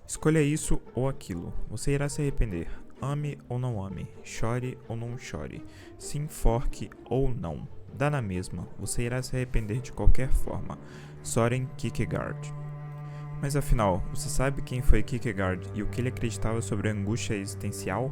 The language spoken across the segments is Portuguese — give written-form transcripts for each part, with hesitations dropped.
Escolha isso ou aquilo. Você irá se arrepender. Ame ou não ame. Chore ou não chore. Se enforque ou não. Dá na mesma. Você irá se arrepender de qualquer forma. Soren Kierkegaard. Mas afinal, você sabe quem foi Kierkegaard e o que ele acreditava sobre a angústia existencial?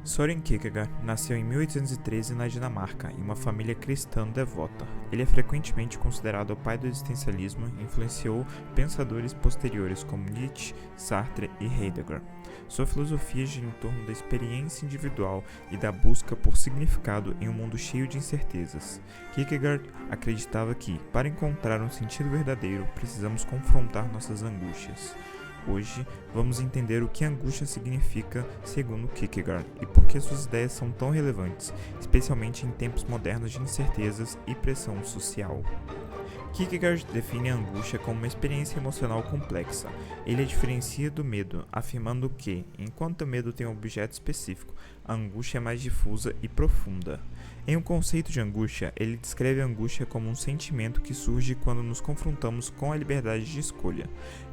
Soren Kierkegaard nasceu em 1813 na Dinamarca, em uma família cristã devota. Ele é frequentemente considerado o pai do existencialismo e influenciou pensadores posteriores como Nietzsche, Sartre e Heidegger. Sua filosofia gira em torno da experiência individual e da busca por significado em um mundo cheio de incertezas. Kierkegaard acreditava que, para encontrar um sentido verdadeiro, precisamos confrontar nossas angústias. Hoje, vamos entender o que angústia significa segundo Kierkegaard e por que suas ideias são tão relevantes, especialmente em tempos modernos de incertezas e pressão social. Kierkegaard define a angústia como uma experiência emocional complexa. Ele a diferencia do medo, afirmando que, enquanto o medo tem um objeto específico, a angústia é mais difusa e profunda. Em um conceito de angústia, ele descreve a angústia como um sentimento que surge quando nos confrontamos com a liberdade de escolha.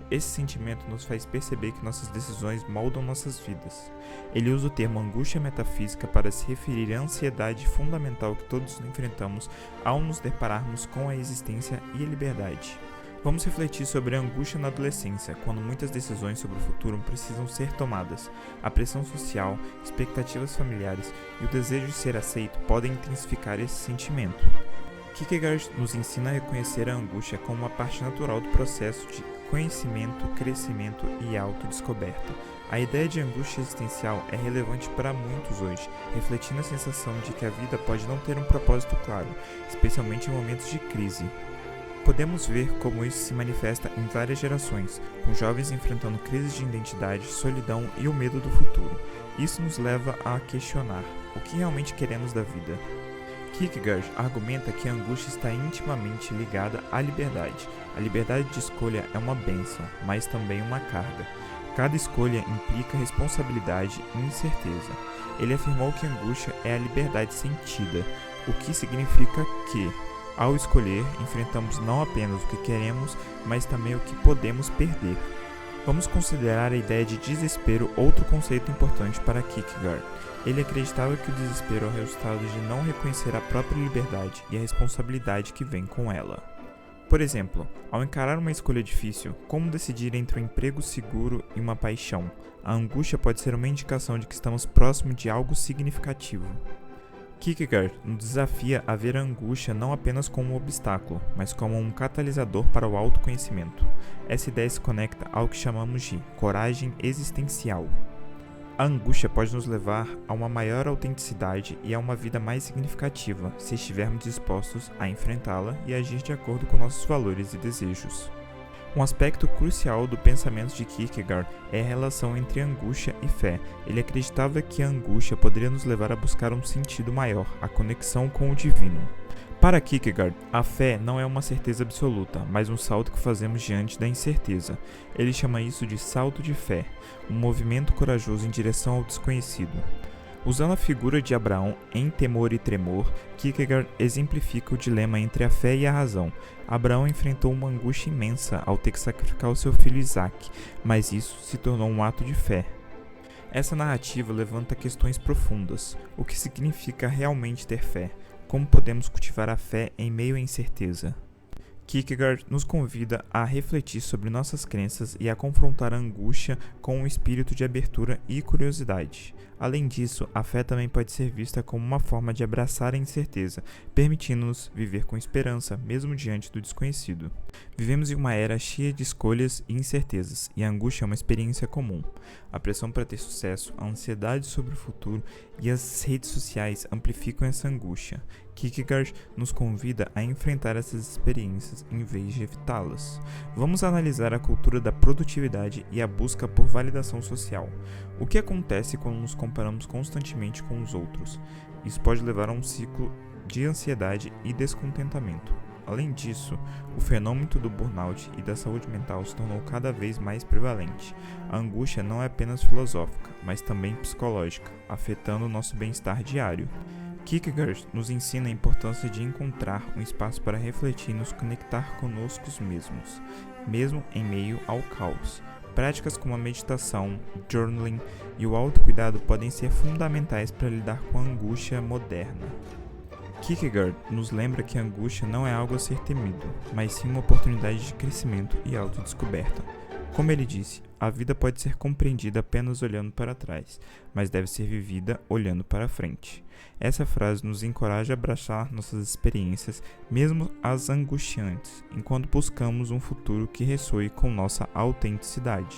Esse sentimento nos faz perceber que nossas decisões moldam nossas vidas. Ele usa o termo angústia metafísica para se referir à ansiedade fundamental que todos enfrentamos ao nos depararmos com a existência e a liberdade. Vamos refletir sobre a angústia na adolescência, quando muitas decisões sobre o futuro precisam ser tomadas. A pressão social, expectativas familiares e o desejo de ser aceito podem intensificar esse sentimento. Kierkegaard nos ensina a reconhecer a angústia como uma parte natural do processo de conhecimento, crescimento e autodescoberta. A ideia de angústia existencial é relevante para muitos hoje, refletindo a sensação de que a vida pode não ter um propósito claro, especialmente em momentos de crise. Podemos ver como isso se manifesta em várias gerações, com jovens enfrentando crises de identidade, solidão e o medo do futuro. Isso nos leva a questionar o que realmente queremos da vida. Kierkegaard argumenta que a angústia está intimamente ligada à liberdade. A liberdade de escolha é uma bênção, mas também uma carga. Cada escolha implica responsabilidade e incerteza. Ele afirmou que a angústia é a liberdade sentida, o que significa que, ao escolher, enfrentamos não apenas o que queremos, mas também o que podemos perder. Vamos considerar a ideia de desespero, outro conceito importante para Kierkegaard. Ele acreditava que o desespero é o resultado de não reconhecer a própria liberdade e a responsabilidade que vem com ela. Por exemplo, ao encarar uma escolha difícil, como decidir entre um emprego seguro e uma paixão, a angústia pode ser uma indicação de que estamos próximo de algo significativo. Kierkegaard nos desafia a ver a angústia não apenas como um obstáculo, mas como um catalisador para o autoconhecimento. Essa ideia se conecta ao que chamamos de coragem existencial. A angústia pode nos levar a uma maior autenticidade e a uma vida mais significativa, se estivermos dispostos a enfrentá-la e agir de acordo com nossos valores e desejos. Um aspecto crucial do pensamento de Kierkegaard é a relação entre angústia e fé. Ele acreditava que a angústia poderia nos levar a buscar um sentido maior, a conexão com o divino. Para Kierkegaard, a fé não é uma certeza absoluta, mas um salto que fazemos diante da incerteza. Ele chama isso de salto de fé, um movimento corajoso em direção ao desconhecido. Usando a figura de Abraão em Temor e Tremor, Kierkegaard exemplifica o dilema entre a fé e a razão. Abraão enfrentou uma angústia imensa ao ter que sacrificar o seu filho Isaque, mas isso se tornou um ato de fé. Essa narrativa levanta questões profundas. O que significa realmente ter fé? Como podemos cultivar a fé em meio à incerteza? Kierkegaard nos convida a refletir sobre nossas crenças e a confrontar a angústia com um espírito de abertura e curiosidade. Além disso, a fé também pode ser vista como uma forma de abraçar a incerteza, permitindo-nos viver com esperança, mesmo diante do desconhecido. Vivemos em uma era cheia de escolhas e incertezas, e a angústia é uma experiência comum. A pressão para ter sucesso, a ansiedade sobre o futuro e as redes sociais amplificam essa angústia. Kierkegaard nos convida a enfrentar essas experiências em vez de evitá-las. Vamos analisar a cultura da produtividade e a busca por validação social. O que acontece quando nos comparamos constantemente com os outros? Isso pode levar a um ciclo de ansiedade e descontentamento. Além disso, o fenômeno do burnout e da saúde mental se tornou cada vez mais prevalente. A angústia não é apenas filosófica, mas também psicológica, afetando o nosso bem-estar diário. Kierkegaard nos ensina a importância de encontrar um espaço para refletir e nos conectar conosco mesmos, mesmo em meio ao caos. Práticas como a meditação, journaling e o autocuidado podem ser fundamentais para lidar com a angústia moderna. Kierkegaard nos lembra que a angústia não é algo a ser temido, mas sim uma oportunidade de crescimento e autodescoberta. Como ele disse, a vida pode ser compreendida apenas olhando para trás, mas deve ser vivida olhando para frente. Essa frase nos encoraja a abraçar nossas experiências, mesmo as angustiantes, enquanto buscamos um futuro que ressoe com nossa autenticidade.